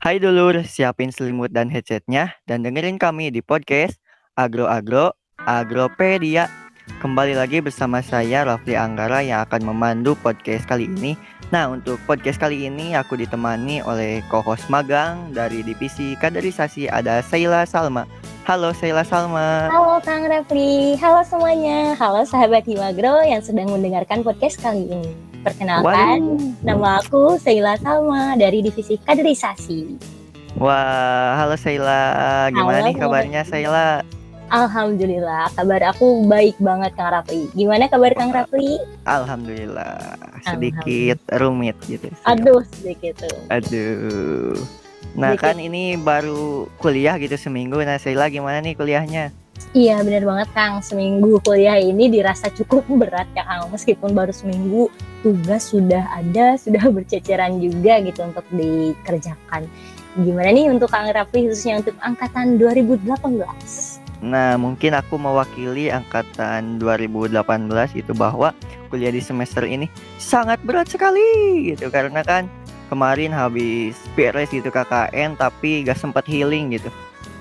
Hai dulur, siapin selimut dan headsetnya dan dengerin kami di podcast Agro Agropedia. Kembali lagi bersama saya Rafli Anggara yang akan memandu podcast kali ini. Nah, untuk podcast kali ini aku ditemani oleh co-host magang dari divisi kaderisasi ada Sheila Salma. Halo Sheila Salma. Halo Kang Rafli, halo semuanya, halo sahabat Himagro yang sedang mendengarkan podcast kali ini. Perkenalkan, nama aku Sheila Salma dari Divisi Kaderisasi. Wah, halo Sheila. Gimana Halo, nih kabarnya Sheila? Alhamdulillah, kabar aku baik banget Kang Rafli. Gimana kabar Kang Rafli? Alhamdulillah, sedikit rumit gitu. Aduh, sedikit tuh. Aduh. Nah Sedikit. kan ini baru kuliah gitu seminggu. Nah Sheila gimana nih kuliahnya? Iya benar banget Kang, seminggu kuliah ini dirasa cukup berat ya Kang. Meskipun baru seminggu, tugas sudah ada, sudah berceceran juga gitu untuk dikerjakan. Gimana nih untuk Kang Rafli khususnya untuk angkatan 2018? Nah mungkin aku mewakili angkatan 2018 itu bahwa kuliah di semester ini sangat berat sekali gitu. Karena kan kemarin habis beres gitu KKN tapi gak sempat healing gitu.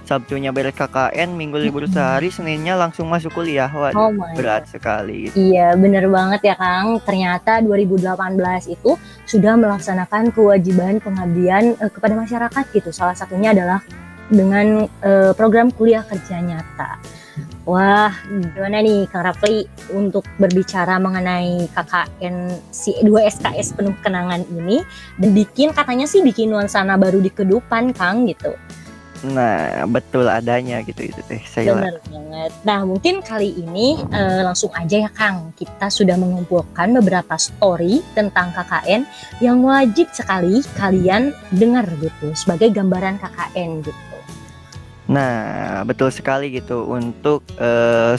Sabtunya beres KKN, minggu libur sehari, Seninnya langsung masuk kuliah. Waduh, berat sekali gitu. Iya bener banget ya Kang, ternyata 2018 itu sudah melaksanakan kewajiban pengabdian kepada masyarakat gitu. Salah satunya adalah dengan program kuliah kerja nyata. Wah, gimana nih Kang Rafli untuk berbicara mengenai KKN si 2 SKS penuh kenangan ini dan katanya sih bikin nuansana baru di kehidupan Kang gitu. Nah, betul adanya gitu itu teh Sheila. Bener banget. Nah, mungkin kali ini langsung aja ya Kang. Kita sudah mengumpulkan beberapa story tentang KKN yang wajib sekali kalian dengar gitu sebagai gambaran KKN gitu. Nah, betul sekali gitu. Untuk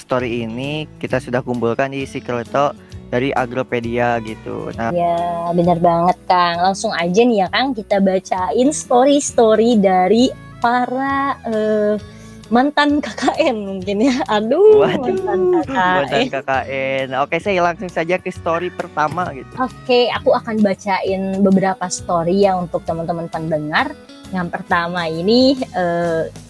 story ini kita sudah kumpulkan di Secreto dari Agropedia gitu. Nah, ya benar banget Kang. Langsung aja nih ya Kang, kita bacain story-story dari para mantan KKN mungkin ya. Aduh, mantan KKN. Oke, saya langsung saja ke story pertama gitu. Oke, aku akan bacain beberapa story ya untuk teman-teman pendengar. Yang pertama ini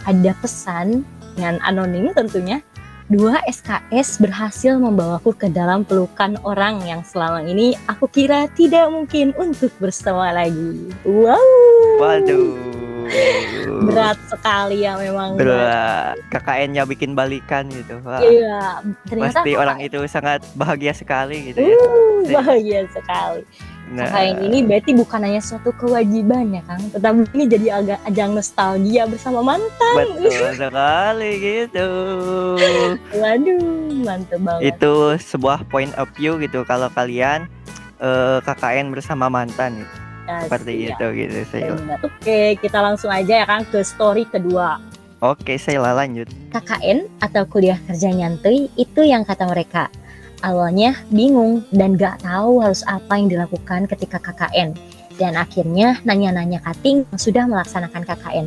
ada pesan dengan anonim tentunya. 2 SKS berhasil membawaku ke dalam pelukan orang yang selama ini aku kira tidak mungkin untuk bersama lagi. Wow. Waduh. Berat sekali ya memang. Berat. KKN-nya bikin balikan gitu. Wah. Iya, ternyata pasti orang itu sangat bahagia sekali gitu ya. Bahagia sekali. Nah, KKN ini berarti bukan hanya suatu kewajiban ya Kang, tetapi ini jadi agak ajang nostalgia bersama mantan. Betul sekali gitu. Waduh, mantep banget. Itu sebuah point of view gitu kalau kalian KKN bersama mantan gitu. Seperti itu gitu Sheila. Oke, kita langsung aja ya Kang ke story kedua. Oke, Sheila lanjut. KKN atau kuliah kerja nyantui itu yang kata mereka. Awalnya bingung dan gak tahu harus apa yang dilakukan ketika KKN. Dan akhirnya nanya-nanya cutting yang sudah melaksanakan KKN.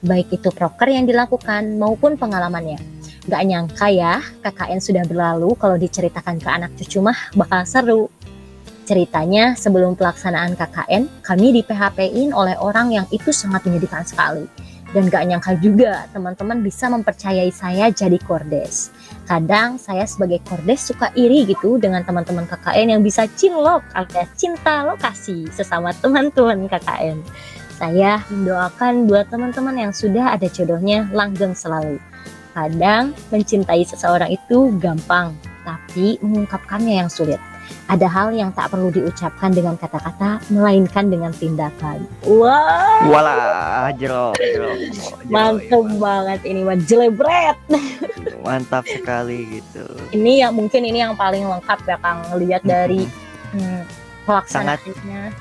Baik itu proker yang dilakukan maupun pengalamannya. Gak nyangka ya KKN sudah berlalu, kalau diceritakan ke anak cucu mah bakal seru. Ceritanya sebelum pelaksanaan KKN, kami di PHP-in oleh orang yang itu sangat menyedihkan sekali. Dan gak nyangka juga teman-teman bisa mempercayai saya jadi kordes. Kadang saya sebagai kordes suka iri gitu dengan teman-teman KKN yang bisa cinlok alias cinta lokasi sesama teman-teman KKN. Saya mendoakan buat teman-teman yang sudah ada jodohnya langgeng selalu. Kadang mencintai seseorang itu gampang, tapi mengungkapkannya yang sulit. Ada hal yang tak perlu diucapkan dengan kata-kata, melainkan dengan tindakan. Wah, Walah, jerok. mantep banget ini mah jelebret. Mantap sekali gitu. Ini yang mungkin ini yang paling lengkap ya Kang, lihat dari pelaksanaannya.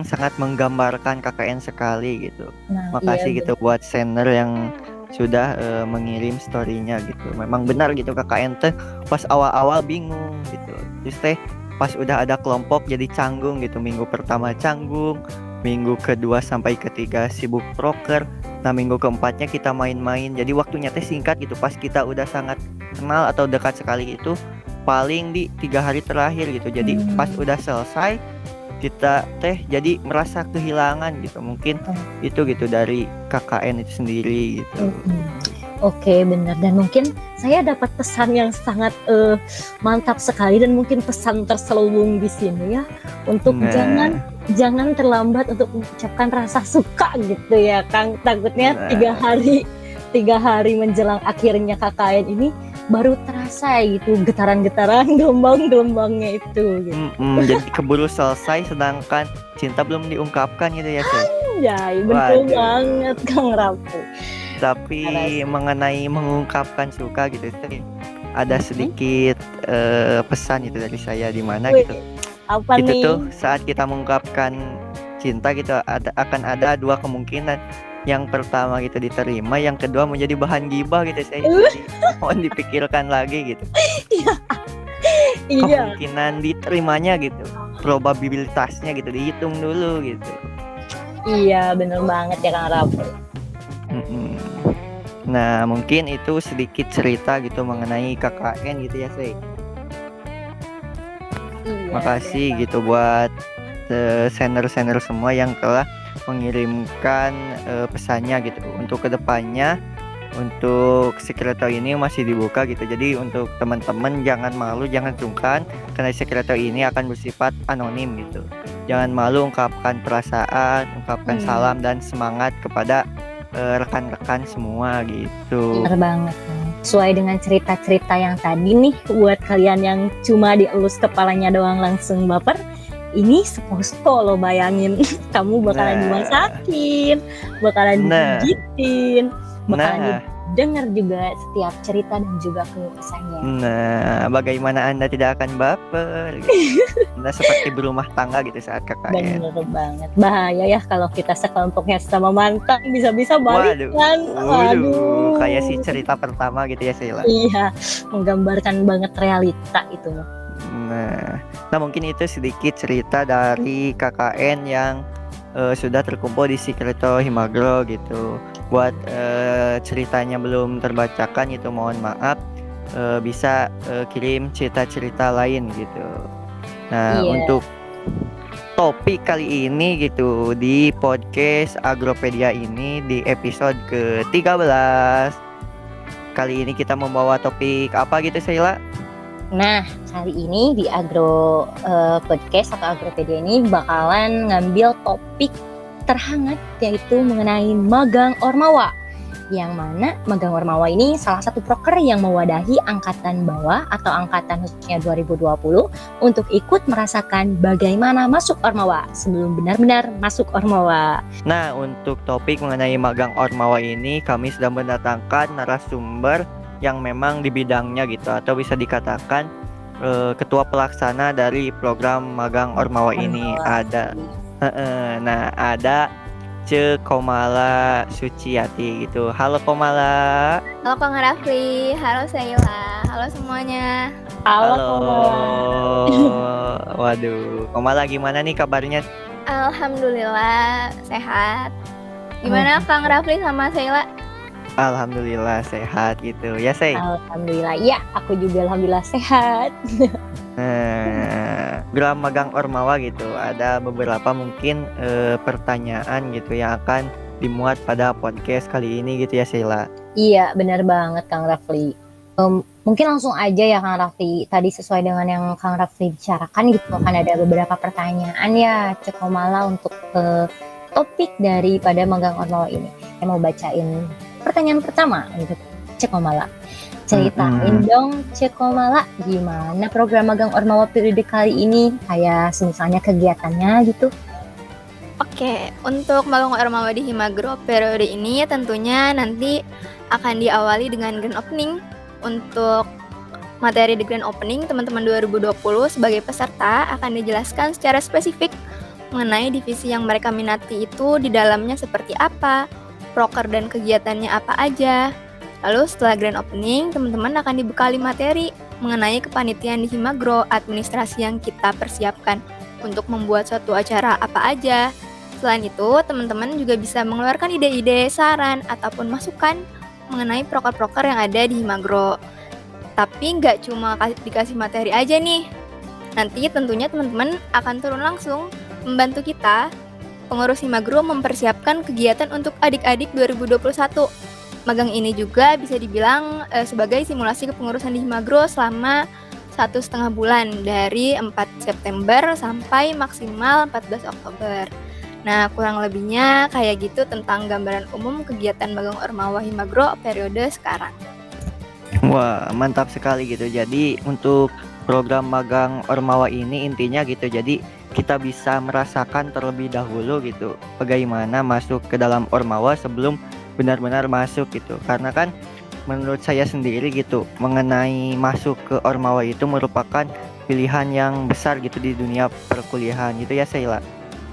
Sangat menggambarkan KKN sekali gitu. Nah, Makasih iya, gitu buat sender yang sudah mengirim story-nya gitu. Memang benar gitu KKN teh pas awal-awal bingung gitu. Terus teh pas udah ada kelompok jadi canggung gitu. Minggu pertama canggung, minggu kedua sampai ketiga sibuk proker. Nah minggu keempatnya kita main-main. Jadi waktunya teh singkat gitu. Pas kita udah sangat kenal atau dekat sekali itu paling di 3 hari terakhir gitu. Jadi pas udah selesai kita teh jadi merasa kehilangan gitu. Mungkin itu gitu dari KKN itu sendiri gitu. Oke, benar. Dan mungkin saya dapat pesan yang sangat mantap sekali dan mungkin pesan terselubung di sini ya, untuk Nah. jangan terlambat untuk mengucapkan rasa suka gitu ya, Kang. Takutnya Nah. 3 hari menjelang akhirnya KKN ini baru terasa gitu getaran-getaran gelombang-gelombangnya itu gitu. Jadi keburu selesai sedangkan cinta belum diungkapkan gitu ya, Shay. Ya, betul Waduh. banget Kang Raffi. Tapi mengenai mengungkapkan suka gitu, Shay, ada sedikit pesan gitu dari saya di mana Wih, gitu. apa Itu nih? tuh saat kita mengungkapkan cinta gitu akan ada 2 kemungkinan. Yang pertama gitu diterima, yang kedua menjadi bahan gibah gitu, Shay. Jadi mohon dipikirkan lagi gitu. Iya. Kemungkinan diterimanya gitu, probabilitasnya gitu dihitung dulu gitu. Iya, bener banget ya Kang Raffi. Nah, mungkin itu sedikit cerita gitu mengenai KKN gitu ya, Shay. Iya, Makasih gitu buat sender-sender semua yang telah mengirimkan pesannya gitu. Untuk kedepannya, untuk sekreto ini masih dibuka gitu. Jadi untuk teman-teman jangan malu, jangan sungkan, karena sekreto ini akan bersifat anonim gitu. Jangan malu ungkapkan perasaan, ungkapkan salam dan semangat kepada rekan-rekan semua gitu. Bener banget. Sesuai dengan cerita-cerita yang tadi nih, buat kalian yang cuma dielus kepalanya doang langsung baper, ini seposto lo, bayangin. Kamu bakalan dimasakin, bakalan dipijitin, bakalan dengar juga setiap cerita dan juga keluh kesahnya. Nah, bagaimana Anda tidak akan baper gitu. Anda seperti berumah tangga gitu saat KKN. Bener banget. Bahaya ya kalau kita sekelompoknya sama mantan, bisa-bisa balikan. Waduh, kayak si cerita pertama gitu ya, Sheila. Iya, menggambarkan banget realita itu. Nah mungkin itu sedikit cerita dari KKN yang sudah terkumpul di Sekreto Himagro gitu. Buat ceritanya belum terbacakan itu mohon maaf, bisa kirim cerita-cerita lain gitu. Nah, untuk topik kali ini gitu di podcast Agropedia ini di episode ke-13. Kali ini kita membawa topik apa gitu, Sheila? Nah, kali ini di Agro Podcast atau Agropedia ini bakalan ngambil topik terhangat, yaitu mengenai magang Ormawa. Yang mana magang Ormawa ini salah satu proker yang mewadahi angkatan bawah atau angkatan khususnya 2020 untuk ikut merasakan bagaimana masuk Ormawa sebelum benar-benar masuk Ormawa. Nah, untuk topik mengenai magang Ormawa ini kami sudah mendatangkan narasumber yang memang di bidangnya gitu, atau bisa dikatakan ketua pelaksana dari program magang Ormawa ini ada. Nah, ada Komala Suciati gitu. Halo Komala. Halo Kang Rafli, halo Sheila, halo semuanya. Halo. Waduh, Komala gimana nih kabarnya? Alhamdulillah sehat. Gimana Kang Rafli sama Sheila? Alhamdulillah sehat gitu ya, Shay. Alhamdulillah, ya aku juga alhamdulillah sehat. Program magang Ormawa gitu, ada beberapa mungkin pertanyaan gitu yang akan dimuat pada podcast kali ini gitu ya, Sheila. Iya, benar banget Kang Rafli. Mungkin langsung aja ya Kang Rafli. Tadi sesuai dengan yang Kang Rafli bicarakan gitu, akan ada beberapa pertanyaan ya Cekomala untuk topik daripada magang Ormawa ini. Saya mau bacain pertanyaan pertama untuk Cekomala. Ceritain dong Cekomala, gimana program magang Ormawa periode kali ini, kayak misalnya kegiatannya gitu. Oke, untuk magang Ormawa di Himagro periode ini tentunya nanti akan diawali dengan grand opening. Untuk materi di grand opening, teman-teman 2020 sebagai peserta akan dijelaskan secara spesifik mengenai divisi yang mereka minati itu di dalamnya seperti apa, proker dan kegiatannya apa aja. Lalu setelah grand opening, teman-teman akan dibekali materi mengenai kepanitiaan di Himagro, administrasi yang kita persiapkan untuk membuat suatu acara apa aja. Selain itu, teman-teman juga bisa mengeluarkan ide-ide, saran, ataupun masukan mengenai proker-proker yang ada di Himagro. Tapi nggak cuma dikasih materi aja nih. Nanti tentunya teman-teman akan turun langsung membantu kita, pengurus Himagro mempersiapkan kegiatan untuk adik-adik 2021. Magang ini juga bisa dibilang sebagai simulasi kepengurusan di Himagro selama 1,5 bulan dari 4 September sampai maksimal 14 Oktober. Nah, kurang lebihnya kayak gitu tentang gambaran umum kegiatan magang Ormawa Himagro periode sekarang. Wah, mantap sekali gitu. Jadi untuk program magang Ormawa ini intinya gitu. Jadi kita bisa merasakan terlebih dahulu gitu bagaimana masuk ke dalam Ormawa sebelum benar-benar masuk gitu. Karena kan menurut saya sendiri gitu, mengenai masuk ke Ormawa itu merupakan pilihan yang besar gitu di dunia perkuliahan gitu ya Sheila.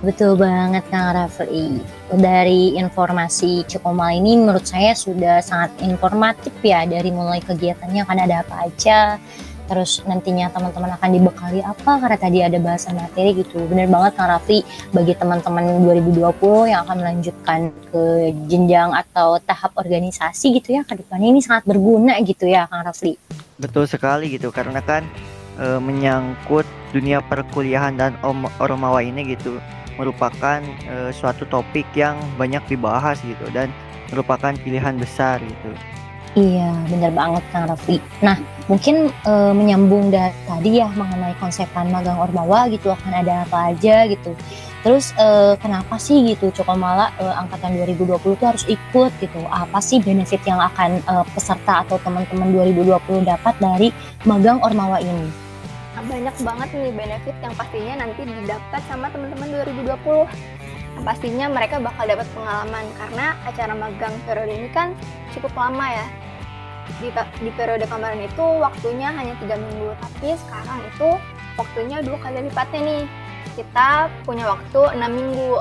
Betul banget Kang Rafli. Dari informasi Cipomal ini menurut saya sudah sangat informatif ya, dari mulai kegiatannya kan ada apa aja, terus nantinya teman-teman akan dibekali apa, karena tadi ada bahasan materi gitu. Bener banget Kang Rafli, bagi teman-teman 2020 yang akan melanjutkan ke jenjang atau tahap organisasi gitu ya, ke depannya ini sangat berguna gitu ya Kang Rafli. Betul sekali gitu, karena kan menyangkut dunia perkuliahan dan Ormawa ini gitu merupakan suatu topik yang banyak dibahas gitu dan merupakan pilihan besar gitu. Iya, benar banget Kang Raffi. Nah, mungkin menyambung dari tadi ya mengenai konsepan magang Ormawa gitu, akan ada apa aja gitu. Terus kenapa sih gitu Cokomala angkatan 2020 itu harus ikut gitu? Apa sih benefit yang akan peserta atau teman-teman 2020 dapat dari magang Ormawa ini? Nah, banyak banget nih benefit yang pastinya nanti didapat sama teman-teman 2020. Yang pastinya mereka bakal dapat pengalaman karena acara magang periode ini kan cukup lama ya. Di periode kemarin itu waktunya hanya 3 minggu, tapi sekarang itu waktunya 2 kali lipatnya nih. Kita punya waktu 6 minggu.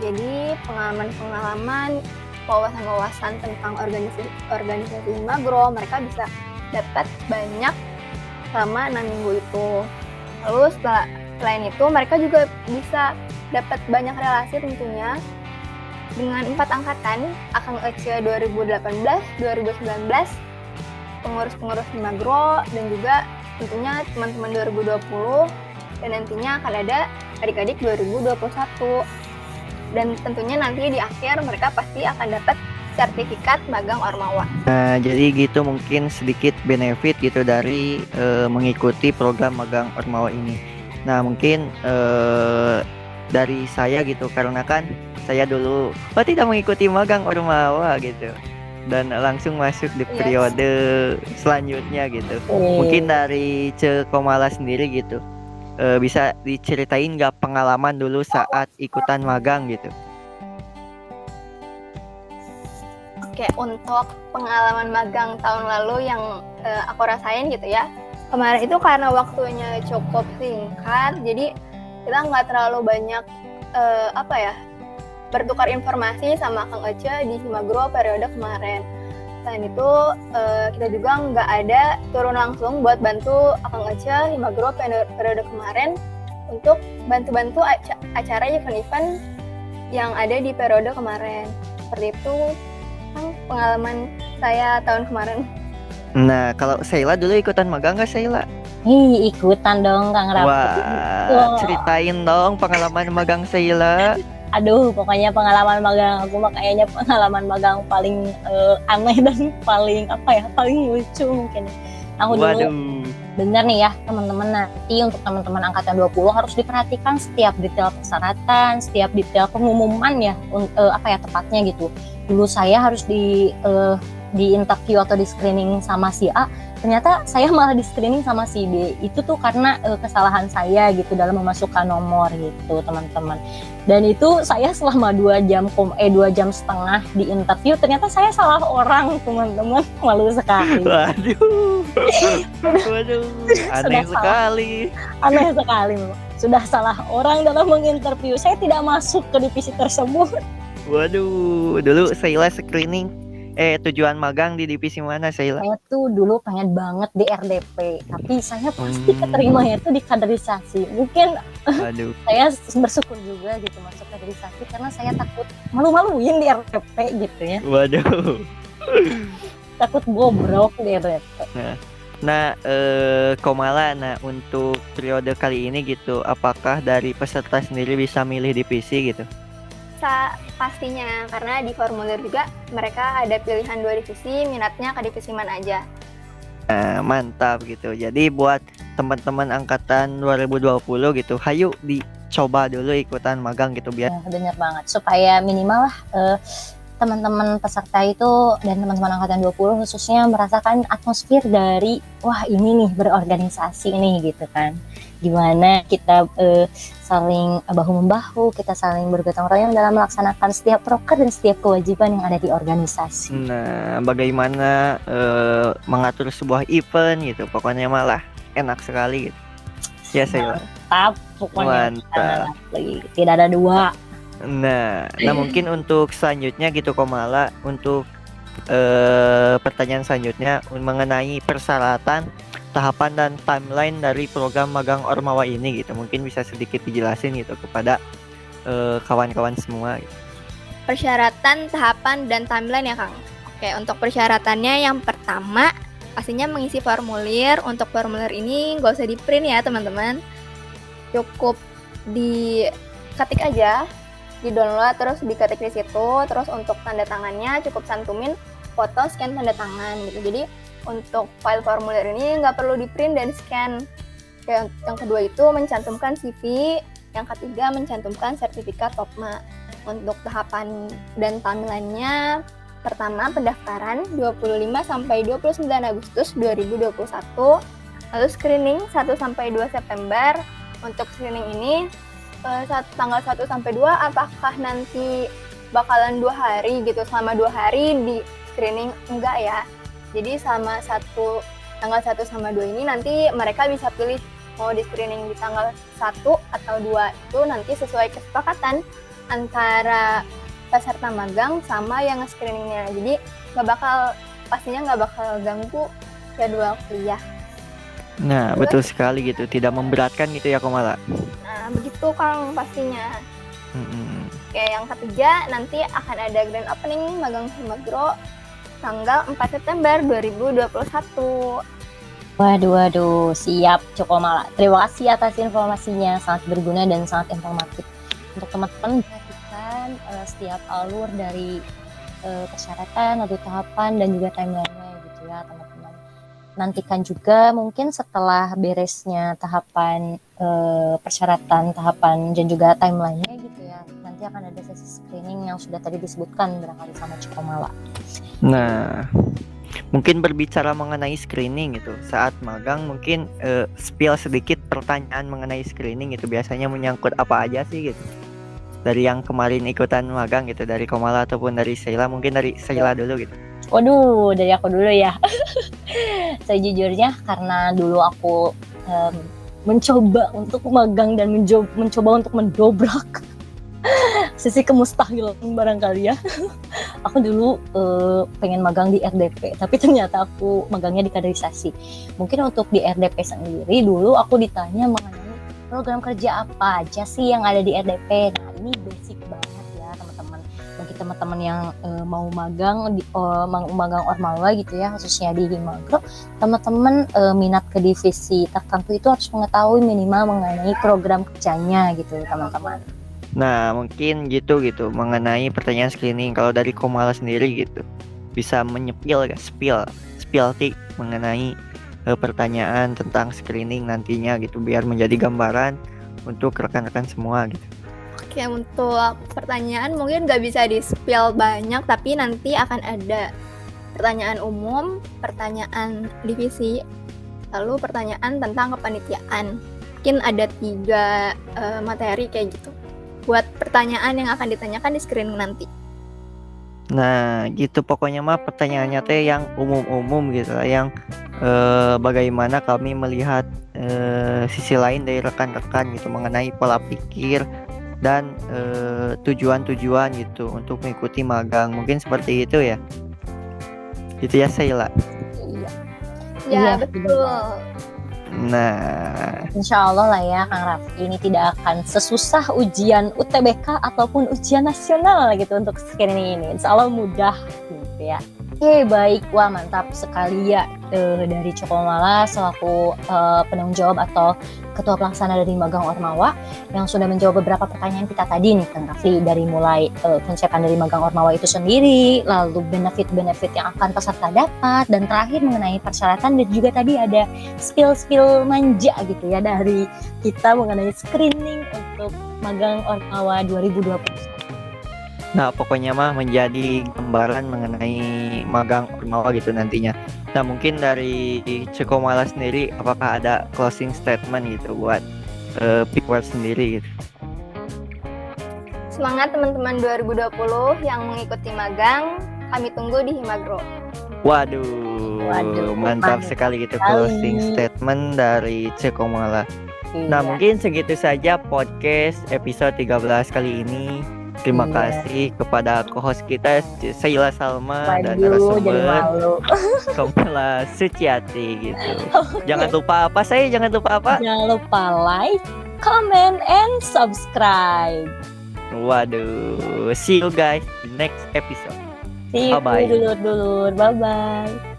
Jadi pengalaman-pengalaman, wawasan-wawasan tentang organisasi Himagro mereka bisa dapat banyak selama 6 minggu itu. Lalu selain itu mereka juga bisa dapat banyak relasi tentunya dengan 4 angkatan, Akang Ece 2018, 2019, pengurus-pengurus Himagro, dan juga tentunya teman-teman 2020, dan nantinya akan ada adik-adik 2021. Dan tentunya nanti di akhir mereka pasti akan dapat sertifikat magang Ormawa. Nah, jadi gitu mungkin sedikit benefit gitu dari mengikuti program magang Ormawa ini. Nah, mungkin dari saya gitu, karena kan saya dulu tidak mengikuti magang Ormawa gitu dan langsung masuk di periode selanjutnya gitu. Mungkin dari Cekomala sendiri gitu, bisa diceritain nggak pengalaman dulu saat ikutan magang gitu? Oke, untuk pengalaman magang tahun lalu yang aku rasain gitu ya, kemarin itu karena waktunya cukup singkat, jadi kita nggak terlalu banyak bertukar informasi sama Kang Ece di Himagro periode kemarin. Selain itu kita juga nggak ada turun langsung buat bantu Kang Ece Himagro periode kemarin untuk bantu-bantu acara event-event yang ada di periode kemarin. Seperti itu pengalaman saya tahun kemarin. Nah, kalau Sheila dulu ikutan magang nggak Sheila? Ikutan dong Kang Raffi. Wah, ceritain dong pengalaman magang Sheila. Aduh, pokoknya pengalaman magang aku mah kayaknya pengalaman magang paling aneh dan paling lucu mungkin. Aku dulu bener nih ya teman-teman, nanti untuk teman-teman angkatan 20 harus diperhatikan setiap detail persyaratan, setiap detail pengumuman ya, tepatnya gitu. Dulu saya harus di interview atau di screening sama si A, ternyata saya malah di screening sama si B. Itu tuh karena kesalahan saya gitu dalam memasukkan nomor gitu teman-teman. Dan itu saya selama 2 jam setengah di interview, ternyata saya salah orang teman-teman, malu sekali. Waduh, aneh sekali. Sudah salah orang dalam menginterview, saya tidak masuk ke divisi tersebut. Waduh, dulu Sheila screening tujuan magang di divisi mana Sheila? Saya tuh dulu pengen banget di RDP, tapi saya pasti keterimanya itu di kaderisasi. Mungkin saya bersyukur juga gitu masuk kaderisasi karena saya takut malu-maluin di RDP gitu ya. Waduh. Takut bobrok di RDP. Nah, Nah, Komala, nah untuk periode kali ini gitu, apakah dari peserta sendiri bisa milih divisi gitu? Pastinya, karena di formulir juga mereka ada pilihan 2 divisi, minatnya ke divisi mana aja. Nah, mantap gitu. Jadi buat teman-teman angkatan 2020 gitu, hayu dicoba dulu ikutan magang gitu biar Ya, bener banget. Supaya minimal lah teman-teman peserta itu dan teman-teman angkatan 20 khususnya merasakan atmosfer dari wah ini nih berorganisasi nih gitu kan. Gimana kita saling bahu-membahu, kita saling bergotong royong dalam melaksanakan setiap proker dan setiap kewajiban yang ada di organisasi. nah bagaimana mengatur sebuah event gitu. Pokoknya malah enak sekali gitu. Ya saya. Mantap, pokoknya Mantap. tidak ada dua. Nah mungkin untuk selanjutnya gitu Komala, untuk pertanyaan selanjutnya mengenai persyaratan, tahapan dan timeline dari program magang Ormawa ini gitu. Mungkin bisa sedikit dijelasin gitu kepada kawan-kawan semua gitu. Persyaratan, tahapan, dan timeline ya Kang. Oke, untuk persyaratannya yang pertama pastinya mengisi formulir. Untuk formulir ini nggak usah di print ya teman-teman, cukup diketik aja, di download terus diketik di situ. Terus untuk tanda tangannya cukup cantumin foto scan tanda tangan gitu. Jadi untuk file formulir ini nggak perlu di print dan scan. Oke, yang kedua itu mencantumkan CV. Yang ketiga mencantumkan sertifikat TOPMA. Untuk tahapan dan timeline-nya, pertama pendaftaran 25 sampai 29 Agustus 2021, lalu screening 1 sampai 2 September. Untuk screening ini tanggal 1 sampai 2 apakah nanti bakalan 2 hari gitu, selama 2 hari di screening enggak ya. Jadi selama tanggal 1 sama 2 ini nanti mereka bisa pilih mau di screening di tanggal 1 atau 2, itu nanti sesuai kesepakatan antara peserta magang sama yang screeningnya. Jadi pastinya nggak bakal ganggu jadwal kuliah. Nah betul sekali gitu, tidak memberatkan gitu ya Komala. Nah begitu Kang pastinya. Mm-mm. Oke, yang ketiga nanti akan ada grand opening magang Himagro tanggal 4 September 2021. Waduh, siap Cokomala. Terima kasih atas informasinya, sangat berguna dan sangat informatif. Untuk teman-teman perhatikan setiap alur dari persyaratan, lalu tahapan dan juga timeline-nya gitu ya teman-teman. Nantikan juga mungkin setelah beresnya tahapan persyaratan, tahapan dan juga timeline-nya gitu ya. Nanti akan ada sesi screening yang sudah tadi disebutkan barangkali sama Cokomala. Nah mungkin berbicara mengenai screening gitu, saat magang mungkin spill sedikit pertanyaan mengenai screening itu biasanya menyangkut apa aja sih gitu. Dari yang kemarin ikutan magang gitu, dari Komala ataupun dari Sheila, mungkin dari Sheila dulu gitu. Waduh, dari aku dulu ya. Sejujurnya karena dulu aku mencoba untuk magang dan mencoba untuk mendobrak sisi kemustahilan barangkali ya. Aku dulu pengen magang di RDP, tapi ternyata aku magangnya di kaderisasi. Mungkin untuk di RDP sendiri dulu aku ditanya mengenai program kerja apa aja sih yang ada di RDP. Nah ini basic banget ya teman-teman. Bagi teman-teman yang mau magang magang Ormawa gitu ya, khususnya di Himagro, teman-teman minat ke divisi tertentu itu harus mengetahui minimal mengenai program kerjanya gitu teman-teman. Nah mungkin gitu mengenai pertanyaan screening. Kalau dari Komala sendiri gitu, bisa menyepil gak spill mengenai pertanyaan tentang screening nantinya gitu, biar menjadi gambaran untuk rekan-rekan semua gitu. Oke, untuk pertanyaan mungkin nggak bisa di-spill banyak, tapi nanti akan ada pertanyaan umum, pertanyaan divisi, lalu pertanyaan tentang kepanitiaan. Mungkin ada 3 materi kayak gitu buat pertanyaan yang akan ditanyakan di screening nanti. Nah gitu pokoknya mah pertanyaannya teh yang umum-umum gitu lah, yang bagaimana kami melihat sisi lain dari rekan-rekan gitu mengenai pola pikir dan tujuan-tujuan gitu untuk mengikuti magang. Mungkin seperti itu ya. Gitu ya Sheila. Iya, betul. Nah, Insya Allah lah ya Kang Raffi, ini tidak akan sesusah ujian UTBK ataupun ujian nasional gitu untuk screening ini. Insya Allah mudah gitu ya. Oke, baik. Wah, mantap sekali ya dari Cokomala selaku penanggung jawab atau ketua pelaksana dari Magang Ormawa yang sudah menjawab beberapa pertanyaan kita tadi nih, Kang Rafli, dari mulai konsepan dari Magang Ormawa itu sendiri, lalu benefit-benefit yang akan peserta dapat, dan terakhir mengenai persyaratan, dan juga tadi ada spill-spill manja gitu ya dari kita mengenai screening untuk Magang Ormawa 2021. Nah, pokoknya mah menjadi gambaran mengenai magang Ormawa gitu nantinya. Nah, mungkin dari Cekomala sendiri, apakah ada closing statement gitu buat viewer sendiri gitu? Semangat teman-teman 2020 yang mengikuti magang, kami tunggu di Himagro. Waduh, Waduh, mantap mantap sekali gitu sekali. closing statement dari Cekomala. Nah, Iya. mungkin segitu saja podcast episode 13 kali ini. Terima Iya. kasih kepada co-host kita Sheila Salma dan Waduh, jadi narasumber malu. Komala Suciati gitu. Jangan lupa apa? Jangan lupa apa? Jangan lupa like, comment, and subscribe. Waduh, see you guys di next episode. See you Bye-bye. dulur-dulur. Bye-bye.